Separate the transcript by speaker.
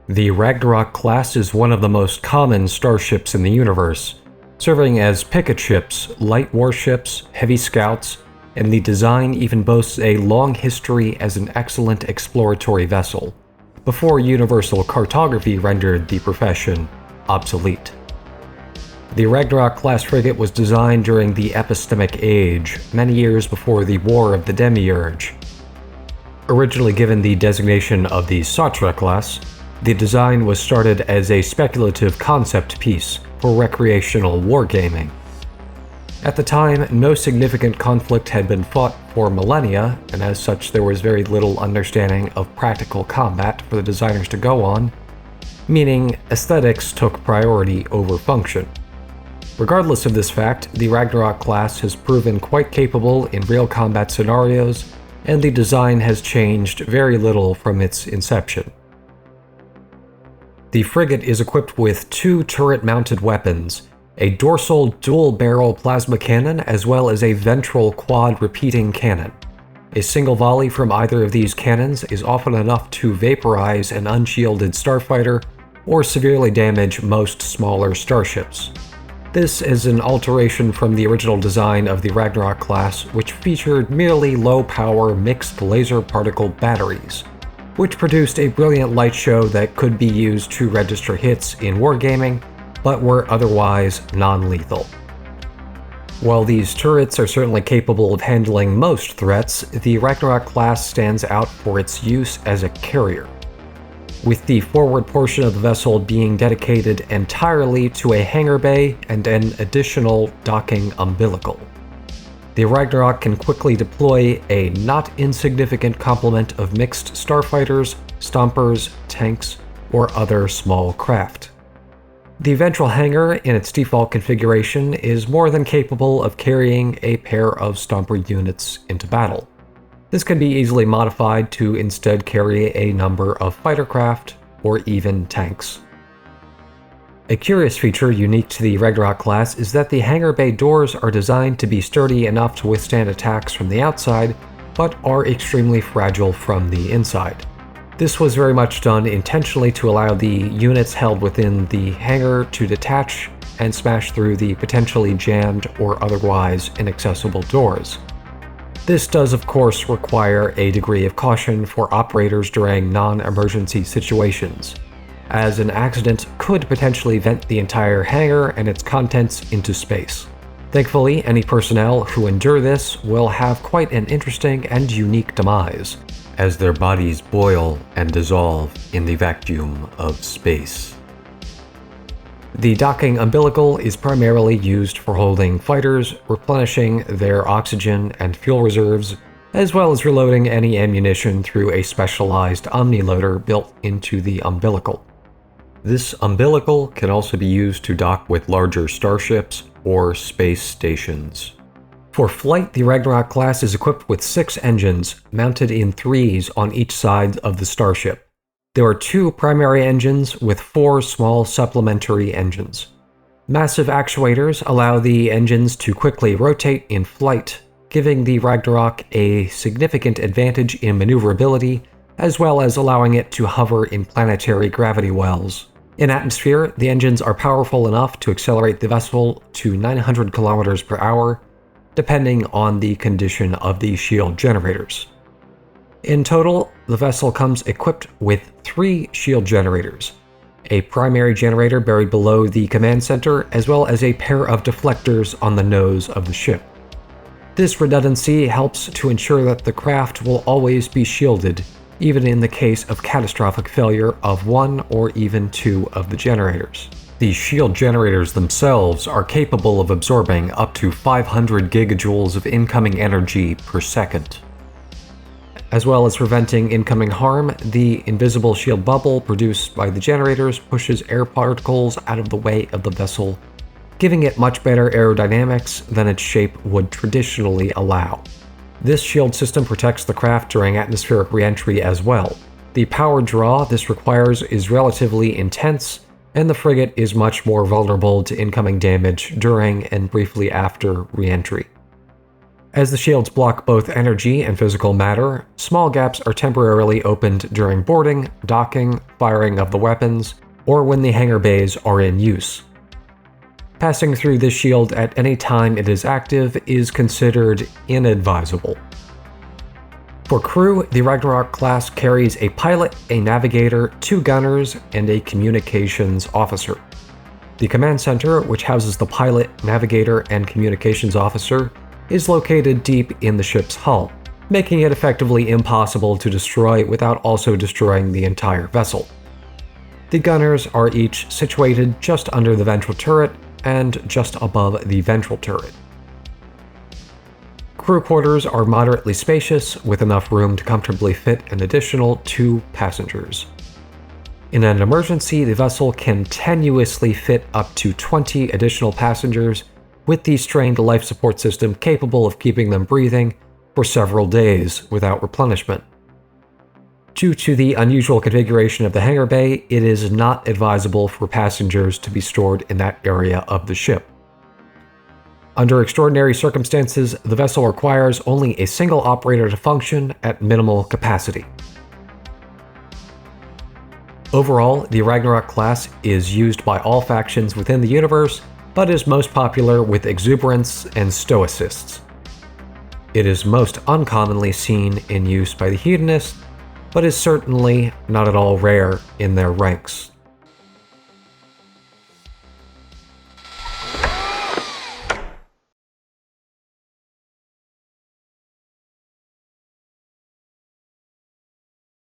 Speaker 1: The Ragnarok-Class is one of the most common starships in the universe, serving as picket ships, light warships, heavy scouts, and the design even boasts a long history as an excellent exploratory vessel, before universal cartography rendered the profession obsolete. The Ragnarok-class frigate was designed during the Epistemic Age, many years before the War of the Demiurge. Originally given the designation of the Sartre class, the design was started as a speculative concept piece for recreational wargaming. At the time, no significant conflict had been fought for millennia, and as such there was very little understanding of practical combat for the designers to go on, meaning aesthetics took priority over function. Regardless of this fact, the Ragnarok class has proven quite capable in real combat scenarios, and the design has changed very little from its inception. The frigate is equipped with two turret-mounted weapons, a dorsal dual-barrel plasma cannon as well as a ventral quad-repeating cannon. A single volley from either of these cannons is often enough to vaporize an unshielded starfighter or severely damage most smaller starships. This is an alteration from the original design of the Ragnarok class, which featured merely low-power mixed laser particle batteries, which produced a brilliant light show that could be used to register hits in wargaming, but were otherwise non-lethal. While these turrets are certainly capable of handling most threats, the Ragnarok class stands out for its use as a carrier, with the forward portion of the vessel being dedicated entirely to a hangar bay and an additional docking umbilical. The Ragnarok can quickly deploy a not insignificant complement of mixed starfighters, stompers, tanks, or other small craft. The ventral hangar, in its default configuration, is more than capable of carrying a pair of stomper units into battle. This can be easily modified to instead carry a number of fighter craft or even tanks. A curious feature unique to the Ragnarok class is that the hangar bay doors are designed to be sturdy enough to withstand attacks from the outside, but are extremely fragile from the inside. This was very much done intentionally to allow the units held within the hangar to detach and smash through the potentially jammed or otherwise inaccessible doors. This does of course require a degree of caution for operators during non-emergency situations, as an accident could potentially vent the entire hangar and its contents into space. Thankfully, any personnel who endure this will have quite an interesting and unique demise, as their bodies boil and dissolve in the vacuum of space. The docking umbilical is primarily used for holding fighters, replenishing their oxygen and fuel reserves, as well as reloading any ammunition through a specialized omniloader built into the umbilical. This umbilical can also be used to dock with larger starships or space stations. For flight, the Ragnarok class is equipped with 6 engines, mounted in threes on each side of the starship. There are 2 primary engines with 4 small supplementary engines. Massive actuators allow the engines to quickly rotate in flight, giving the Ragnarok a significant advantage in maneuverability, as well as allowing it to hover in planetary gravity wells. In atmosphere, the engines are powerful enough to accelerate the vessel to 900 km per hour, depending on the condition of the shield generators. In total, the vessel comes equipped with 3 shield generators, a primary generator buried below the command center, as well as a pair of deflectors on the nose of the ship. This redundancy helps to ensure that the craft will always be shielded, even in the case of catastrophic failure of 1 or even 2 of the generators. The shield generators themselves are capable of absorbing up to 500 gigajoules of incoming energy per second. As well as preventing incoming harm, the invisible shield bubble produced by the generators pushes air particles out of the way of the vessel, giving it much better aerodynamics than its shape would traditionally allow. This shield system protects the craft during atmospheric re-entry as well. The power draw this requires is relatively intense, and the frigate is much more vulnerable to incoming damage during and briefly after re-entry. As the shields block both energy and physical matter, small gaps are temporarily opened during boarding, docking, firing of the weapons, or when the hangar bays are in use. Passing through this shield at any time it is active is considered inadvisable. For crew, the Ragnarok-Class carries a pilot, a navigator, 2 gunners, and a communications officer. The command center, which houses the pilot, navigator, and communications officer, is located deep in the ship's hull, making it effectively impossible to destroy without also destroying the entire vessel. The gunners are each situated just under the ventral turret and just above the ventral turret. Crew quarters are moderately spacious, with enough room to comfortably fit an additional 2 passengers. In an emergency, the vessel can tenuously fit up to 20 additional passengers, with the strained life support system capable of keeping them breathing for several days without replenishment. Due to the unusual configuration of the hangar bay, it is not advisable for passengers to be stored in that area of the ship. Under extraordinary circumstances, the vessel requires only a single operator to function at minimal capacity. Overall, the Ragnarok-Class is used by all factions within the universe, but is most popular with exuberants and stoicists. It is most uncommonly seen in use by the hedonists, but is certainly not at all rare in their ranks.